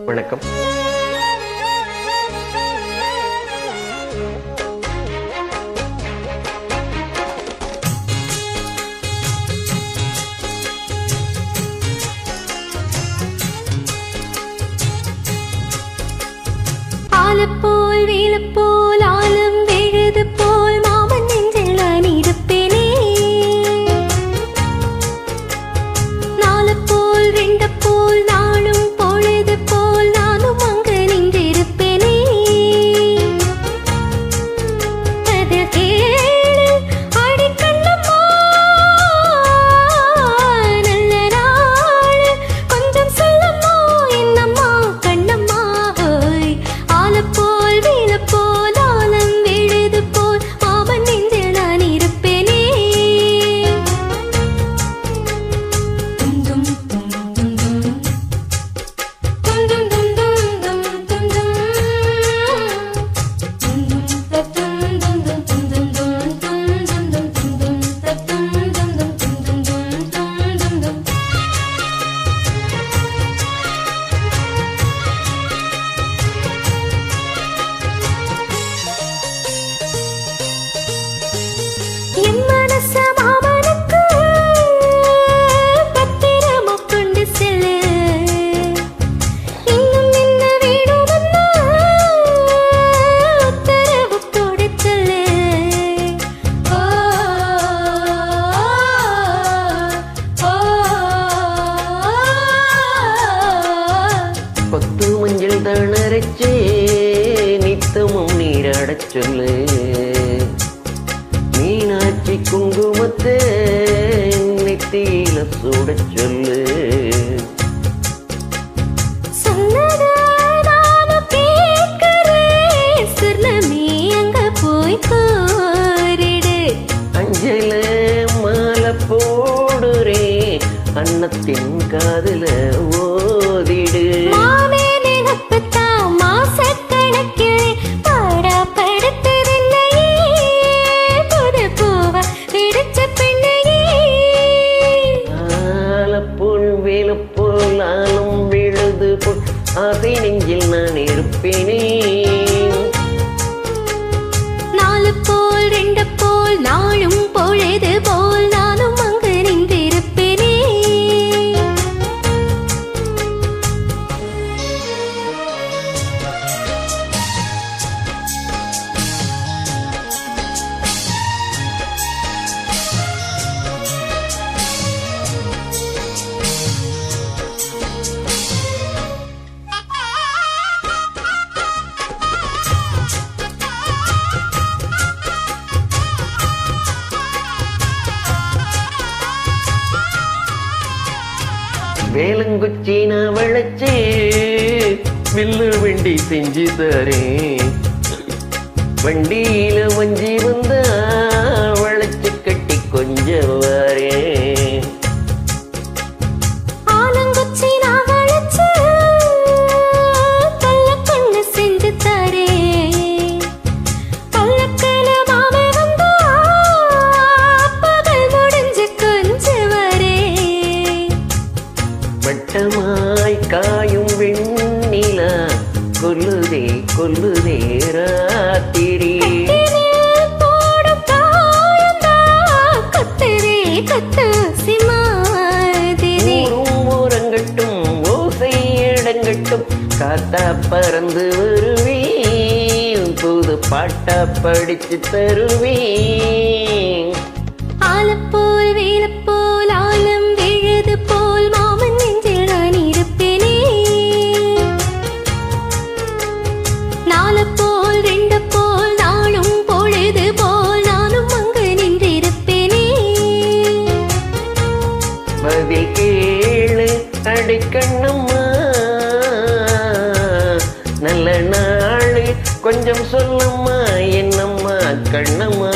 வணக்கம். ஆலப்போல் வேலப்போல் ஆலம் விழுது போல் மாமன் நெஞ்சில் நான் இருப்பேனே. நாலப்போல் ரெண்டப்போல் நாளும் பொழுது போல் நானும் அங்கு நின்றிருப்பேனே. அது கேளு அடிக்கண்ணம்மா, நல்ல நாள் கொஞ்சம் சொல்லம்மா என்னம்மா கண்ணம்மா. ஆலப்போல் வேலப்போல் ஆலம் விழுது போல் மாமன் நெஞ்சில் நான் இருப்பேனே. தும் தும் தும் தும் தும் தும் தும் தும் தும் தும் தும் என் மனச மாமனுக்கு பத்திரமா கொண்டு செல்லு. இன்னும் என்ன வேணும்னா உத்தரவு போட சொல்லு. ஓ பத்து மஞ்சள் தணரைச்சே நித்தமும் நீராடச் சொல்லு. மீனாட்சி குங்குமத்தை நெத்தியில சூடச் சொல்லு. சொன்னத நானும் கேட்கிறேன். சொர்ணமே அங்க போய் கோரிடு. அஞ்சல மாலை போடுறே அன்னத்தின் காதுல ஓதிடு. மாமே நினப்புத்தான் மாசக்கணக்கிலே பாடப்படுத்ததில்லையே. புது பூவ பிடிச்ச பெண்ணையே. ஆலப்போல் வேலப்போல் ஆலும் விழுது போல் ஆசை நெஞ்சில் நான் இருப்பேனே. நாலு போல் ரெண்டு போல் நாளும் பொழுது போல் நானும் அங்கு நின்றிருப்பேனே. வேலங்குச்சி நான் வளைச்சு வில்லு வண்டி செஞ்சு தரேன். வண்டியில வஞ்சி வந்தா வளைச்சு கட்டி கொஞ்சம் வரேன். ஆலங்குச்சி நான் வளைச்சு கள்ளக்கண்ணு செஞ்சு தரேன். கள்ளக்கல மாம வந்தா பகல் முடிஞ்சு கொஞ்சம் வரேன். வட்டமாய் காயும் வெண்ணிலா கொல்லுதே கொல்லுதே ராத்திரி. கட்டிலில் போடும் காயந்தா கத்துதே கத்தூசி மாதிரி. ஊரும் ஓரங்கட்டும் ஓசை இடங்கட்டும் காத்தா பறந்து வருவேன். புது பாட்டா படிச்சு தருவேன். ஆலப்போல் வேலப்போல் ஆலம் விழுது போல் மாமன் நெஞ்சில் நான் இருப்பேனே. நாலப்போல் ரெண்டு போல் நாளும் பொழுது போல் நானும் அங்கு நின்றிருப்பேனே. பதில் கேளு அடிக்கண்ணம்மா, நல்ல நாள் கொஞ்சம் சொல்லம்மா என்னம்மா கண்ணம்மா.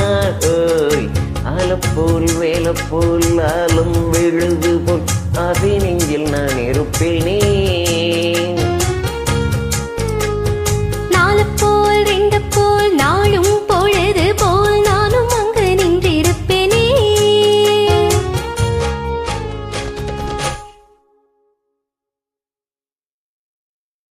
ஓய் ஆலப்போல் வேலப்போல் ஆலம் விழுது